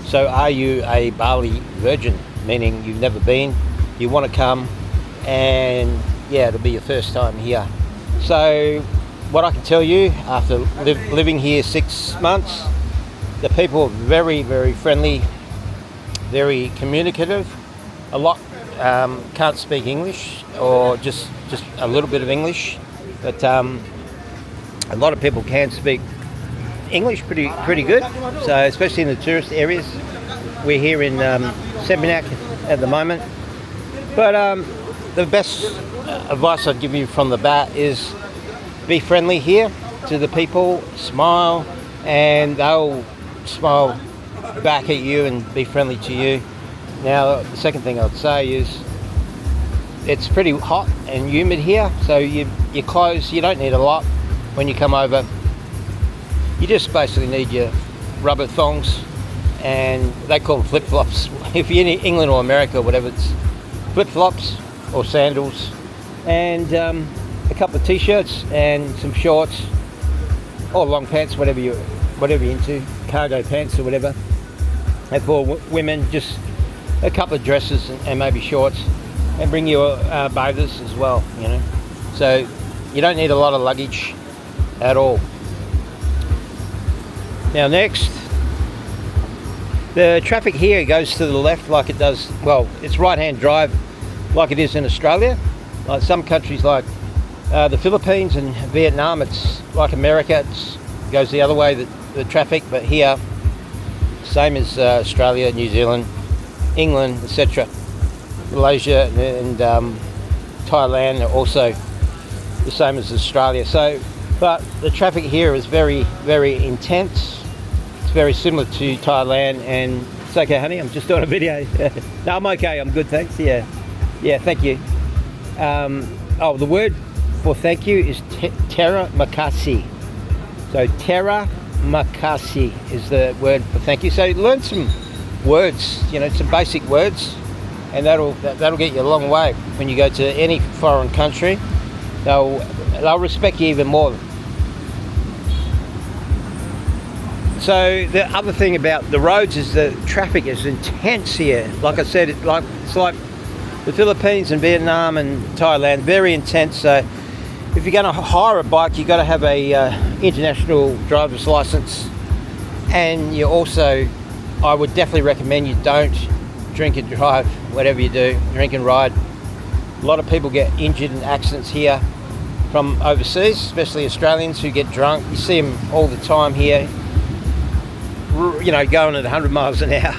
So are you a Bali virgin, meaning you've never been, you want to come, and yeah, it'll be your first time here. So what I can tell you, after living here 6 months, the people are very, very friendly, very communicative. A lot can't speak English, or just a little bit of English, but a lot of people can speak English pretty good. So especially in the tourist areas, we're here in Seminyak at the moment. But the best advice I'd give you from the bat is be friendly here to the people, smile, and they'll smile back at you and be friendly to you. Now, the second thing I'd say is it's pretty hot and humid here, so your clothes, you don't need a lot when you come over. You just basically need your rubber thongs, and they call them flip-flops. If you're in England or America or whatever, it's flip-flops or sandals, and a couple of t-shirts and some shorts or long pants, whatever you're into, cargo pants or whatever. And for women, just a couple of dresses and maybe shorts, and bring your bathers as well, you know. So you don't need a lot of luggage at all. Now next, the traffic here goes to the left like it does, well, it's right-hand drive like it is in Australia. Like some countries like the Philippines and Vietnam, it's like America, it goes the other way, the traffic, but here, same as Australia, New Zealand, England, etc. Malaysia and Thailand are also the same as Australia. So, but the traffic here is very, very intense. It's very similar to Thailand, and it's okay, honey, I'm just doing a video. No, I'm okay, I'm good, thanks. Yeah, thank you. The word for thank you is terima kasih. So terima kasih is the word for thank you. So learn some words, you know, some basic words, and that'll get you a long way when you go to any foreign country. They'll respect you even more. So the other thing about the roads is the traffic is intense here. Like I said, it's like the Philippines and Vietnam and Thailand, very intense. So if you're going to hire a bike, you've got to have a international driver's license, and you also, I would definitely recommend you don't drink and drive, whatever you do, drink and ride. A lot of people get injured in accidents here from overseas, especially Australians who get drunk. You see them all the time here, you know, going at 100 miles an hour.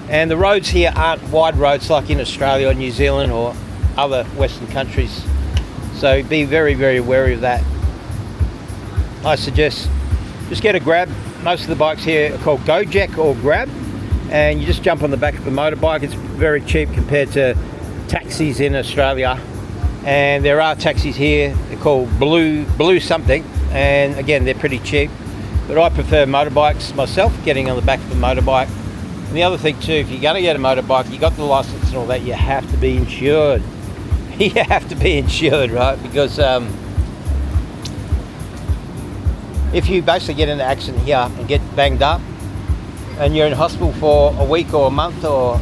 And the roads here aren't wide roads like in Australia or New Zealand or other Western countries. So be very, very wary of that. I suggest just get a Grab. Most of the bikes here are called Gojek or Grab, and you just jump on the back of the motorbike. It's very cheap compared to taxis in Australia. And there are taxis here, they're called Blue something, and again, they're pretty cheap. But I prefer motorbikes myself, getting on the back of a motorbike. And the other thing too, if you're going to get a motorbike, you got the license and all that, you have to be insured. You have to be insured, right? Because if you basically get in an accident here and get banged up, and you're in hospital for a week or a month or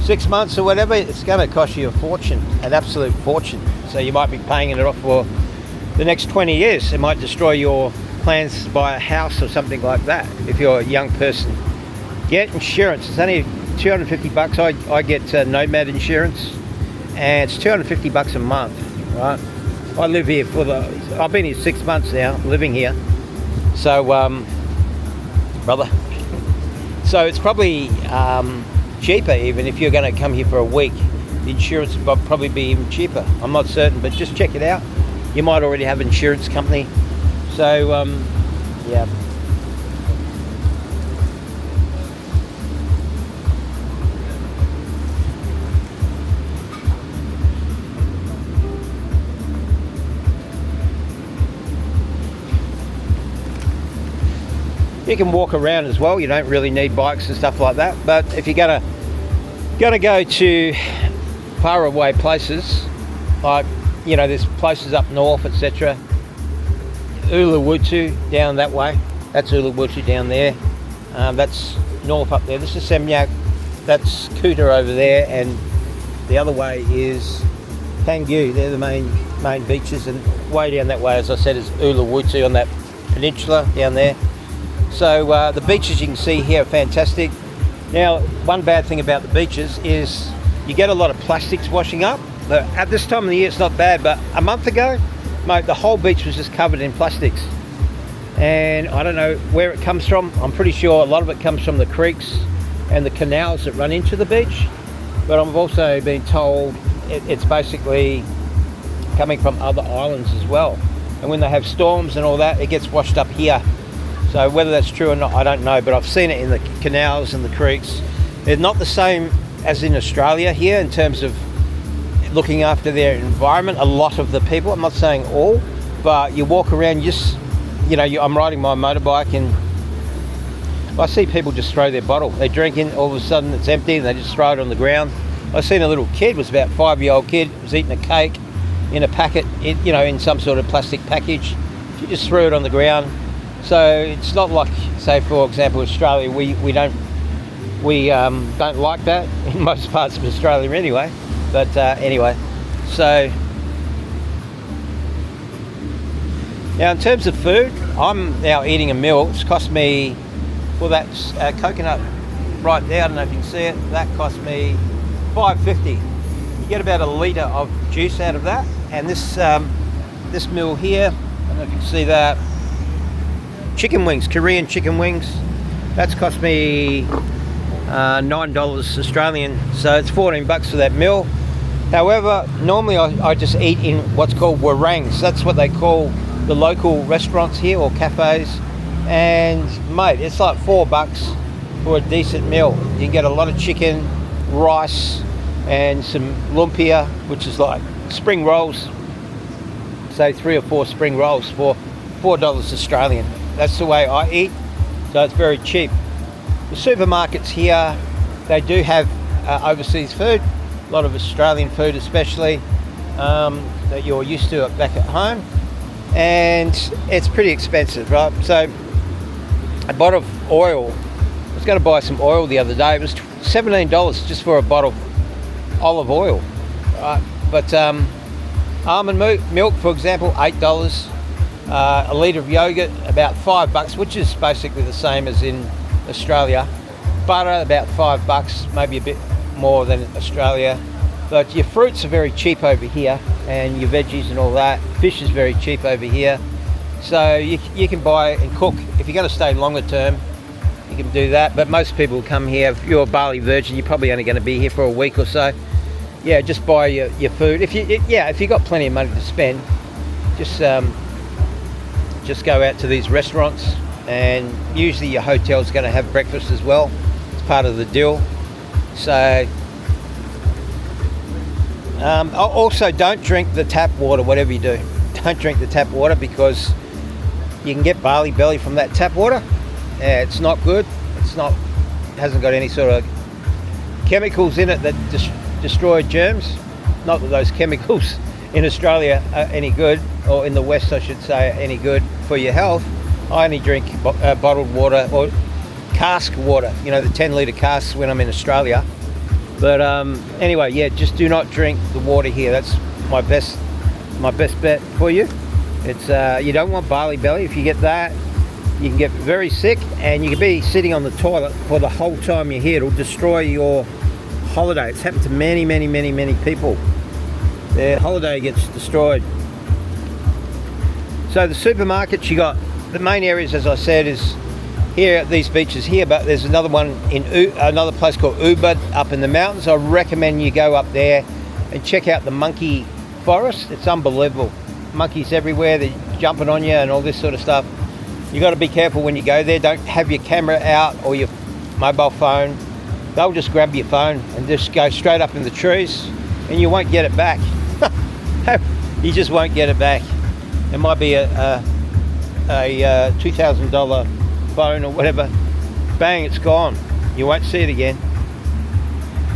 6 months or whatever, it's going to cost you a fortune, an absolute fortune. So you might be paying it off for the next 20 years. It might destroy your plans to buy a house or something like that if you're a young person. Get insurance. It's only 250 bucks. I get Nomad insurance, and it's 250 bucks a month, right? I live here I've been here 6 months now, living here. So, brother. So it's probably cheaper even if you're going to come here for a week. The insurance will probably be even cheaper. I'm not certain, but just check it out. You might already have an insurance company. So, yeah. You can walk around as well. You don't really need bikes and stuff like that. But if you're gonna go to far away places, like, you know, there's places up north, etc. Uluwatu down that way. That's Uluwatu down there. That's north up there. This is Semyak, that's Kuta over there, and the other way is Pangyu. They're the main beaches, and way down that way, as I said, is Uluwatu on that peninsula down there. So the beaches you can see here are fantastic. Now, one bad thing about the beaches is you get a lot of plastics washing up. At this time of the year it's not bad, but a month ago, mate, the whole beach was just covered in plastics. And I don't know where it comes from. I'm pretty sure a lot of it comes from the creeks and the canals that run into the beach. But I've also been told it's basically coming from other islands as well. And when they have storms and all that, it gets washed up here. So whether that's true or not, I don't know, but I've seen it in the canals and the creeks. They're not the same as in Australia here in terms of looking after their environment. A lot of the people, I'm not saying all, but you walk around, I'm riding my motorbike and I see people just throw their bottle. They're drinking, all of a sudden it's empty and they just throw it on the ground. I seen a little kid, was about 5-year-old kid, was eating a cake in a packet, in some sort of plastic package. She just threw it on the ground. So it's not like, say for example, Australia. We don't like that in most parts of Australia anyway. But anyway, so now in terms of food, I'm now eating a meal. It's cost me, well, that's coconut right there. I don't know if you can see it. That cost me $5.50. You get about a litre of juice out of that. And this meal here, I don't know if you can see that. Chicken wings, Korean chicken wings. That's cost me $9 Australian, so it's 14 bucks for that meal. However, normally I just eat in what's called warangs. That's what they call the local restaurants here, or cafes. And mate, it's like $4 for a decent meal. You can get a lot of chicken, rice, and some lumpia, which is like spring rolls. Say 3 or 4 spring rolls for $4 Australian. That's the way I eat, so it's very cheap. The supermarkets here, they do have overseas food, a lot of Australian food especially, that you're used to back at home, and it's pretty expensive, right? So a bottle of oil, I was going to buy some oil the other day, it was $17 just for a bottle of olive oil, right? But almond milk, for example, $8. A litre of yogurt, about $5, which is basically the same as in Australia. Butter, about $5, maybe a bit more than Australia. But your fruits are very cheap over here, and your veggies and all that. Fish is very cheap over here. So you can buy and cook. If you're going to stay longer term, you can do that. But most people come here, if you're a Bali virgin, you're probably only going to be here for a week or so. Yeah, just buy your food. If you've got plenty of money to spend, just go out to these restaurants, and usually your hotel's going to have breakfast as well. It's part of the deal. So also don't drink the tap water, whatever you do. Don't drink the tap water, because you can get Bali belly from that tap water. It's not good. It hasn't got any sort of chemicals in it that destroy germs. Not that those chemicals in Australia are any good, or in the West I should say, are any good for your health. I only drink bottled water or cask water, the 10-litre casks when I'm in Australia. But anyway, yeah, just do not drink the water here. That's my best bet for you. It's you don't want Bali belly. If you get that, you can get very sick, and you can be sitting on the toilet for the whole time you're here. It'll destroy your holiday. It's happened to many people. Their holiday gets destroyed. So the supermarkets, you got the main areas, as I said, is here at these beaches here, but there's another one in another place called Ubud up in the mountains. I recommend you go up there and check out the monkey forest. It's unbelievable. Monkeys everywhere, they're jumping on you and all this sort of stuff. You got to be careful when you go there. Don't have your camera out or your mobile phone. They'll just grab your phone and just go straight up in the trees, and you won't get it back. You just won't get it back. It might be a $2,000 phone or whatever. Bang, it's gone. You won't see it again.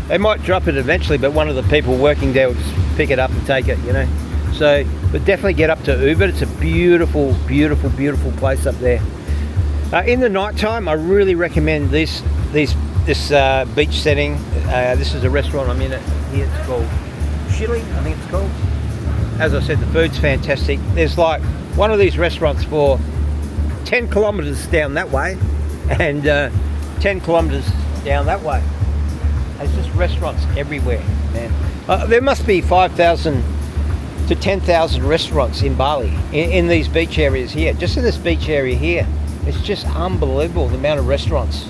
They might drop it eventually, but one of the people working there will just pick it up and take it, So, but definitely get up to Ubud. It's a beautiful place up there. In the night time, I really recommend this this beach setting. This is a restaurant I'm in here. It's called Chili, I think it's called. As I said, the food's fantastic. There's like one of these restaurants for 10 kilometres down that way and 10 kilometres down that way. There's just restaurants everywhere, man. There must be 5,000 to 10,000 restaurants in Bali, in these beach areas here. Just in this beach area here, it's just unbelievable the amount of restaurants.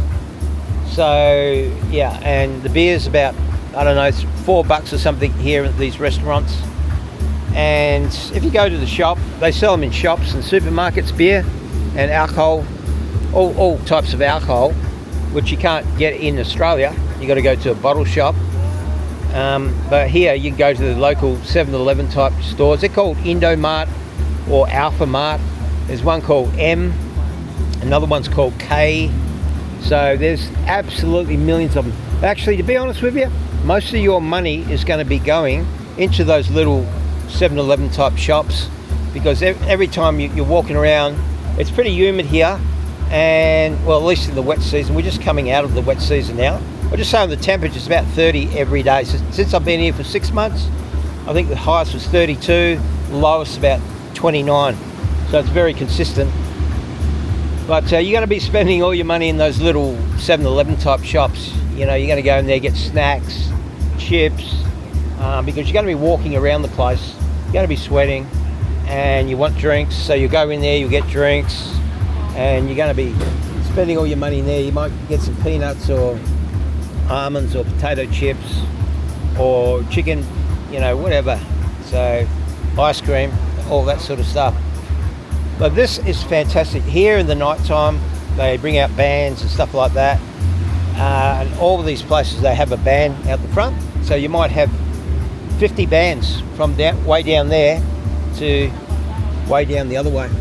So yeah, and the beer's about, I don't know, it's $4 or something here at these restaurants. And if you go to the shop, they sell them in shops and supermarkets, beer and alcohol, all types of alcohol, which you can't get in Australia. You got to go to a bottle shop. But here you can go to the local 7-Eleven type stores. They're called Indomart or Alpha Mart. There's one called M, another one's called K. So there's absolutely millions of them. Actually, to be honest with you, most of your money is going to be going into those little 7-Eleven type shops, because every time you're walking around, it's pretty humid here, and well, at least in the wet season. We're just coming out of the wet season now. We're just saying the temperature is about 30 every day. So since I've been here for 6 months, I think the highest was 32, the lowest about 29. So it's very consistent. But you're going to be spending all your money in those little 7-Eleven type shops. You know, you're going to go in there, get snacks, chips, because you're going to be walking around the place. You're going to be sweating, and you want drinks. So you go in there, you get drinks, and you're going to be spending all your money in there. You might get some peanuts or almonds or potato chips or chicken, you know, whatever. So ice cream, all that sort of stuff. But this is fantastic. Here in the night time, they bring out bands and stuff like that. And all of these places, they have a band out the front. So you might have 50 bands from way down there to way down the other way.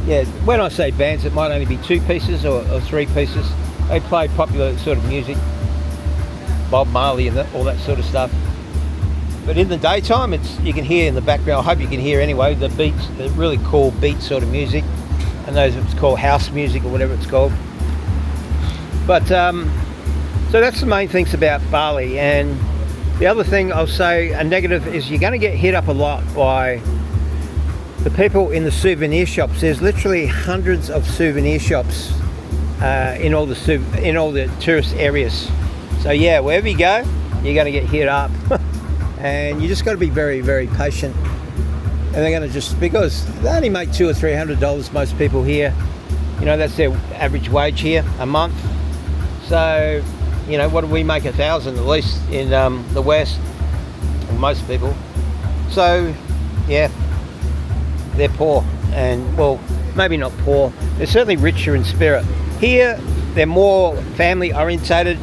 Yeah, when I say bands, it might only be 2 pieces or 3 pieces. They play popular sort of music, Bob Marley and all that sort of stuff. But in the daytime, you can hear in the background, I hope you can hear anyway, the beats, the really cool beat sort of music. I know it's called house music or whatever it's called. But, so that's the main things about Bali. And the other thing I'll say, a negative, is you're going to get hit up a lot by the people in the souvenir shops. There's literally hundreds of souvenir shops in all the tourist areas. So yeah, wherever you go, you're going to get hit up. And you just got to be very, very patient. And they're going to just, because they only make $200 or $300, most people here. You know, that's their average wage here a month. So, you know, what do we make? 1,000 at least in the West, most people. So, yeah, they're poor. And, well, maybe not poor. They're certainly richer in spirit. Here, they're more family orientated.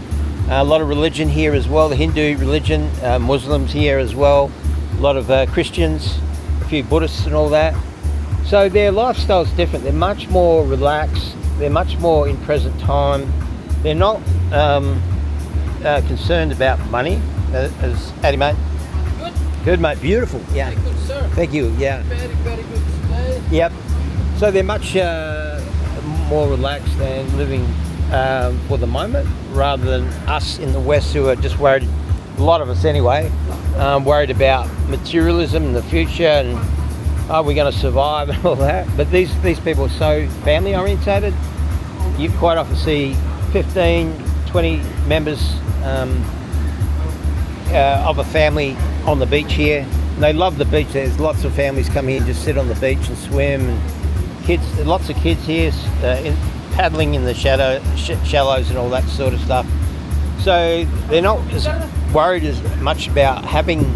A lot of religion here as well, the Hindu religion, Muslims here as well, a lot of Christians, a few Buddhists and all that. So their lifestyle's different. They're much more relaxed, they're much more in present time. They're not concerned about money, as Addy, mate. Good. Good, mate, beautiful. Yeah. Very good, sir. Thank you, yeah. Very, very good today. Yep. So they're much more relaxed and living for the moment, rather than us in the West who are just worried, a lot of us anyway, worried about materialism in the future and are we going to survive and all that. But these people are so family orientated. You quite often see 15, 20 members of a family on the beach here. And they love the beach. There's lots of families come here and just sit on the beach and swim. And kids, lots of kids here paddling in the shallows and all that sort of stuff. So they're not as worried as much about having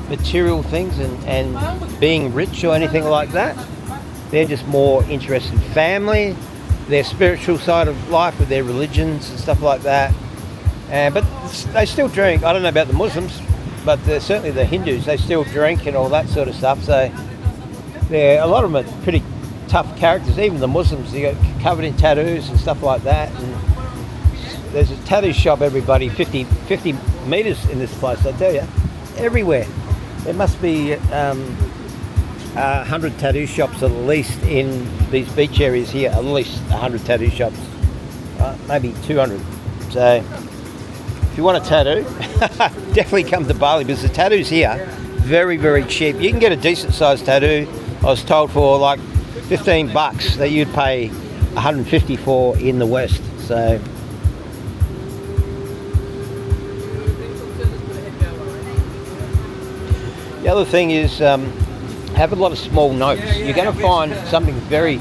material things and being rich or anything like that. They're just more interested in family, their spiritual side of life with their religions and stuff like that. But they still drink. I don't know about the Muslims, but certainly the Hindus, they still drink and all that sort of stuff. So a lot of them are pretty tough characters. Even the Muslims, they got covered in tattoos and stuff like that. And there's a tattoo shop, everybody, 50 metres in this place, I tell you, everywhere. There must be 100 tattoo shops at least in these beach areas here, at least 100 tattoo shops, maybe 200. So if you want a tattoo, definitely come to Bali, because the tattoos here very, very cheap. You can get a decent sized tattoo. I was told for like $15 that you'd pay 150 for in the West. So the other thing is have a lot of small notes. You're going to find something very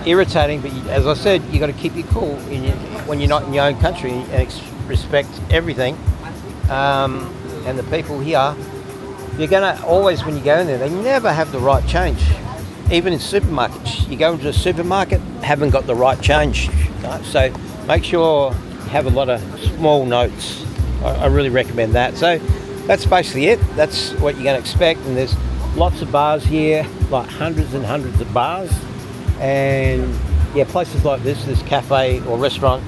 irritating, but as I said, you've got to keep your cool when you're not in your own country and respect everything. And the people here, you're going to always, when you go in there, they never have the right change. Even in supermarkets, you go into a supermarket, haven't got the right change. Right? So make sure you have a lot of small notes. I really recommend that. So that's basically it. That's what you're going to expect. And there's lots of bars here, like hundreds and hundreds of bars. And yeah, places like this cafe or restaurant,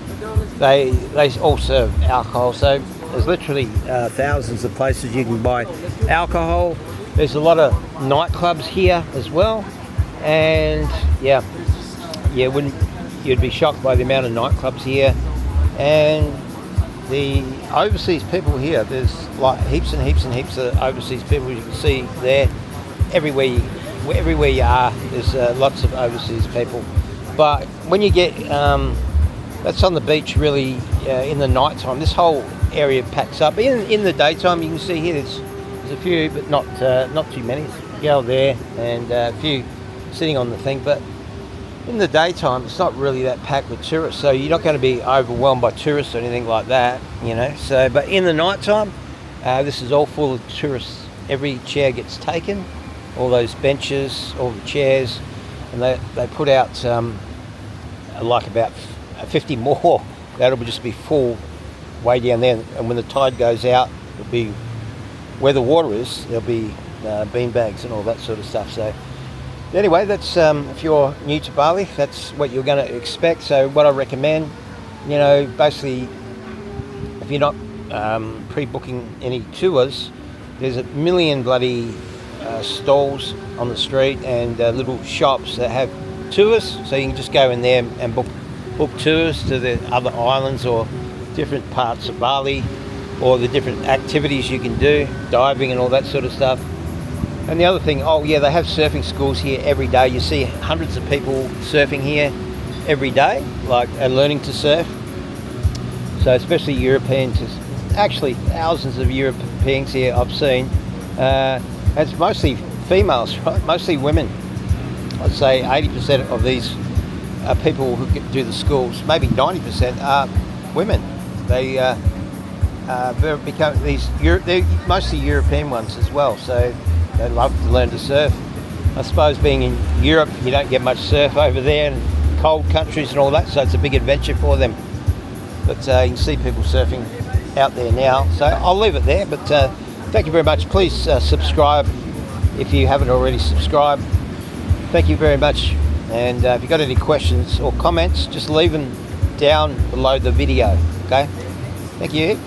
they all serve alcohol. So there's literally thousands of places you can buy alcohol. There's a lot of nightclubs here as well. And yeah, you'd be shocked by the amount of nightclubs here. And the overseas people here, there's like heaps and heaps and heaps of overseas people you can see there. Everywhere you are, there's lots of overseas people. But when you get, that's on the beach really in the night time, this whole area packs up. In the daytime, you can see here there's a few, but not too many. Go there and a few sitting on the thing. But in the daytime, it's not really that packed with tourists, so you're not going to be overwhelmed by tourists or anything like that, you know. So, but in the nighttime, this is all full of tourists. Every chair gets taken, all those benches, all the chairs, and they put out like about 50 more. That'll just be full way down there, and when the tide goes out, it'll be where the water is. There'll be bean bags and all that sort of stuff. So anyway, that's if you're new to Bali, that's what you're going to expect. So what I recommend, you know, basically, if you're not pre-booking any tours, there's a million bloody stalls on the street and little shops that have tours, so you can just go in there and book tours to the other islands or different parts of Bali, or the different activities you can do, diving and all that sort of stuff. And the other thing, oh yeah, they have surfing schools here every day. You see hundreds of people surfing here every day, like learning to surf. So especially Europeans, actually thousands of Europeans here I've seen. It's mostly females, right? Mostly women. I'd say 80% of these people who do the schools, maybe 90% are women. They become they're mostly European ones as well. So they love to learn to surf. I suppose being in Europe, you don't get much surf over there, and cold countries and all that, so it's a big adventure for them. But you can see people surfing out there now. So I'll leave it there, but thank you very much. Please subscribe if you haven't already subscribed. Thank you very much. And if you've got any questions or comments, just leave them down below the video. Okay? Thank you.